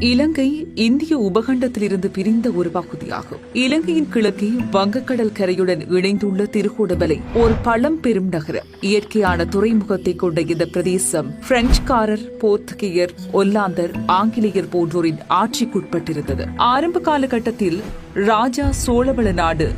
இலங்கை இந்திய உபகண்டத்திலிருந்து பிரிந்த ஒரு பகுதியாகும். இலங்கையின் கிழக்கே வங்கக்கடல் கரையுடன் இணைந்துள்ள திருகோணமலை ஒரு பழம்பெரும் நகரம். இயற்கையான துறைமுகத்தை கொண்ட இந்த பிரதேசம் பிரெஞ்சுக்காரர், போர்த்துகேயர், ஒல்லாந்தர், ஆங்கிலேயர் போன்றோரின் ஆட்சிக்குட்பட்டிருந்தது. ஆரம்ப காலகட்டத்தில் ராஜா சோழவள நாடு,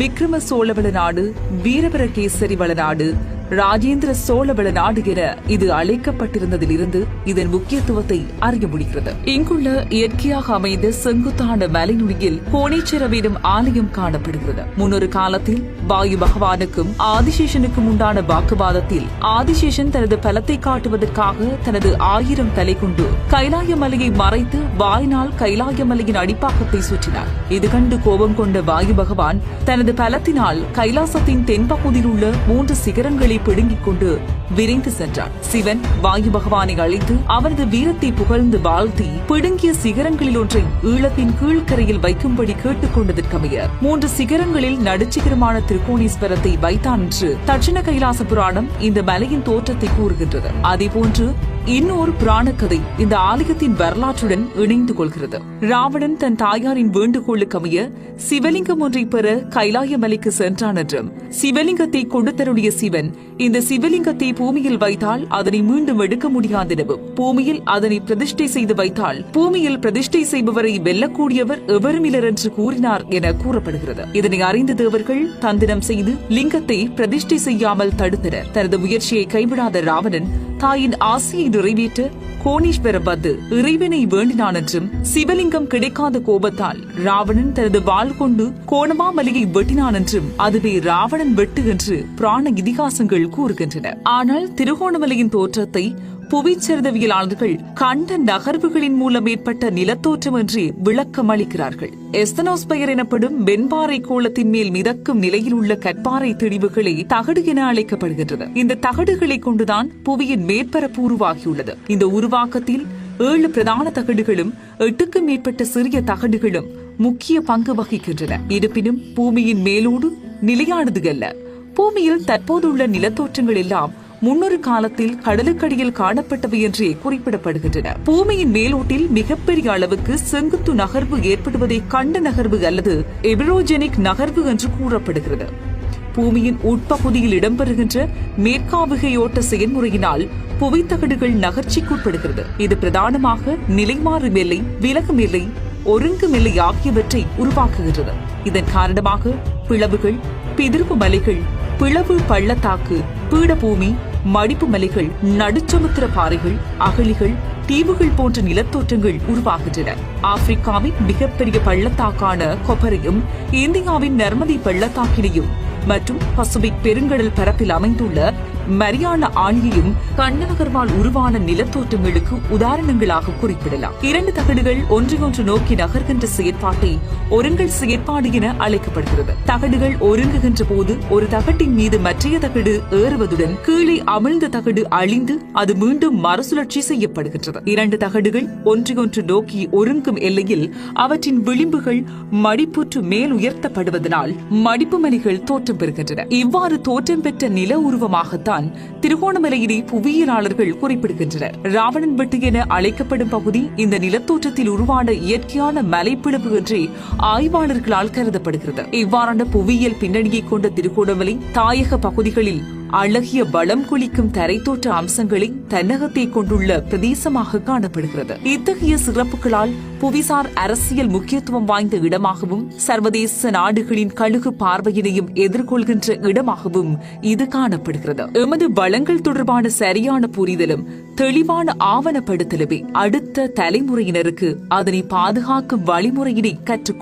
விக்ரம சோழவள நாடு, வீரபரகேசரி வள நாடு, ராஜேந்திர சோழவள நாடு என இது அழைக்கப்பட்டிருந்ததிலிருந்து இதன் முக்கியத்துவத்தை அறிய முடிகிறது. இங்குள்ள இயற்கையாக அமைந்த செங்குத்தான மலைநுனியில் கோணேஸ்வரம் எனும் ஆலயம் காணப்படுகிறது. முன்னொரு காலத்தில் வாயு பகவானுக்கும் ஆதிசேஷனுக்கும் உண்டான வாக்குவாதத்தில் ஆதிசேஷன் தனது பலத்தை காட்டுவதற்காக தனது 1000 தலை கொண்டு கைலாய மலையை மறைத்து வாயினால் கைலாய மலையின் அடிப்பாகத்தை சுற்றினார். இது கண்டு கோபம் கொண்ட வாயு பகவான் தனது பலத்தினால் கைலாசத்தின் தென்பகுதியில் உள்ள 3 சிகரங்களை பிடுங்கிக் கொண்டு விரைந்து சென்றார். சிவன் வாயு பகவானை அழைத்து அவரது வீரத்தை புகழ்ந்து வாழ்த்தி பிடுங்கிய சிகரங்களில் ஒன்றை ஈழத்தின் கீழ்கரையில் வைக்கும்படி கேட்டுக் கொண்டதற்கமைய 3 சிகரங்களில் நடுச்சிகரமான திருக்கோணேஸ்வரத்தை வைத்தான் என்று தட்சிண கைலாச புராணம் இந்த மலையின் தோற்றத்தை கூறுகின்றது. அதேபோன்று இன்னொரு புராண கதை இந்த ஆலயத்தின் வரலாற்றுடன் இணைந்து கொள்கிறது. ராவணன் தன் தாயாரின் வேண்டுகோளுக்கு அமைய சிவலிங்கம் ஒன்றை பெற கைலாய மலைக்கு சென்றான் என்றும், சிவலிங்கத்தை கொடுத்தருடைய சிவன் இந்த சிவலிங்கத்தை பூமியில் வைத்தால் அதனை மீண்டும் எடுக்க முடியாது எனவும், பூமியில் அதனை பிரதிஷ்டை செய்து வைத்தால் பூமியில் பிரதிஷ்டை செய்பவரை வெல்லக்கூடியவர் எவருமில்லர் என்று கூறினார் என கூறப்படுகிறது. இதனை அறிந்த தேவர்கள் தந்திரம் செய்து லிங்கத்தை பிரதிஷ்டை செய்யாமல் தடுத்தனர். தனது முயற்சியை கைவிடாத ராவணன் தாயின் ஆசையை நிறைவேற்ற கோணேஸ்வரம் வந்து இறைவனை வேண்டினான் என்றும், சிவலிங்கம் கிடைக்காத கோபத்தால் ராவணன் தனது வாள் கொண்டு கோணமாமலையை வெட்டினான் என்றும், அதுவே ராவணன் வெட்டு என்று புராண இதிகாசங்கள் கூறுகின்றன. ஆனால் திருகோணமலையின் தோற்றத்தை புவிச்சரிதவியலாளர்கள் கண்ட நகர்வுகளின் மூலம் ஏற்பட்ட நிலத்தோற்றம் என்று விளக்கம் அளிக்கிறார்கள். எஸ்தனோஸ்பயர் எனப்படும் வெண்பாறை கோளத்தின் மேல் மிதக்கும் நிலையில் உள்ள கற்பாறை திணிவுகளே தகடு என அழைக்கப்படுகின்றது. இந்த தகடுகளை கொண்டுதான் புவியின் மேற்பரப்பு உருவாகியுள்ளது. இந்த உருவாக்கத்தில் 7 பிரதான தகடுகளும் 8க்கும் மேற்பட்ட சிறிய தகடுகளும் முக்கிய பங்கு வகிக்கின்றன. இருப்பினும் பூமியின் மேலோடு நிலையானது அல்ல. பூமியில் தற்போதுள்ள நிலத்தோற்றங்கள் எல்லாம் முன்னொரு காலத்தில் கடலுக்கடியில் காணப்பட்டவை என்றே குறிப்பிடப்படுகின்றன. பூமியின் மேலோட்டில் மிகப்பெரிய அளவுக்கு செங்குத்து நகர்வு ஏற்படுவதை கண்ட நகர்வு அல்லது எபிரோஜெனிக் நகர்வு என்று கூறப்படுகிறது. பூமியின் உட்பகுதியில் இடம்பெறுகின்ற மேற்காவுகையோட்ட செயல்முறையினால் புவித்தகடுகள் நகர்ச்சிக்குட்படுகிறது. இது பிரதானமாக நிலைமாறு எல்லை, விலகும் எல்லை, ஒருங்கும் எல்லை ஆகியவற்றை உருவாக்குகிறது. இதன் காரணமாக பிளவுகள், பிதிர்வு மலைகள், பிளவு பள்ளத்தாக்கு, பீடபூமி, மடிப்பு மலைகள், நடுச்சமுத்திர பாறைகள், அகழிகள், தீவுகள் போன்ற நிலத்தோற்றங்கள் உருவாகின்றன. ஆப்பிரிக்காவின் மிகப்பெரிய பள்ளத்தாக்கான கொப்பரையும், இந்தியாவின் நர்மதி பள்ளத்தாக்கினையும் மற்றும் பசிபிக் பெருங்கடல் பரப்பில் அமைந்துள்ள மரியானா ஆணியையும் கண்ணநகர்வால் உருவான நிலத்தோற்றங்களுக்கு உதாரணங்களாக குறிப்பிடலாம். 2 தகடுகள் ஒன்றையொன்று நோக்கி நகர்கின்ற செயற்பாட்டை ஒருங்கல் செயற்பாடு என அழைக்கப்படுகிறது. தகடுகள் ஒருங்குகின்ற போது ஒரு தகட்டின் மீது மற்றைய தகடு ஏறுவதுடன் கீழே அமிழ்ந்த தகடு அழிந்து அது மீண்டும் மறுசுழற்சி செய்யப்படுகின்றது. 2 தகடுகள் ஒன்றையொன்று நோக்கி ஒருங்கும் எல்லையில் அவற்றின் விளிம்புகள் மடிப்புற்று மேல் உயர்த்தப்படுவதனால் மடிப்பு மலைகள் தோற்றம் பெறுகின்றன. இவ்வாறு தோற்றம் பெற்ற நில உருவமாகத்தான் திருகோணமலையினை புவியியலாளர்கள் குறிப்பிடுகின்றனர். ராவணன் வெட்டு என அழைக்கப்படும் பகுதி இந்த நிலத்தோற்றத்தில் உருவான இயற்கையான மலைப்பிளவு என்றே ஆய்வாளர்களால் கருதப்படுகிறது. இவ்வாறான புவியியல் பின்னணியை கொண்ட திருகோணமலை தாயக பகுதிகளில் அழகிய வளம் குளிக்கும் தரைத்தோற்ற அம்சங்களை தன்னகத்தை கொண்டுள்ள பிரதேசமாக காணப்படுகிறது. இத்தகைய சிறப்புகளால் புவிசார் அரசியல் முக்கியத்துவம் வாய்ந்த இடமாகவும் சர்வதேச நாடுகளின் கழுகு பார்வையினையும் எதிர்கொள்கின்ற இடமாகவும் இது காணப்படுகிறது. எமது வளங்கள் தொடர்பான சரியான புரிதலும் தெளிவான ஆவணப்படுத்தலுமே அடுத்த தலைமுறையினருக்கு அதனை பாதுகாக்கும் வழிமுறையினை கற்றுக்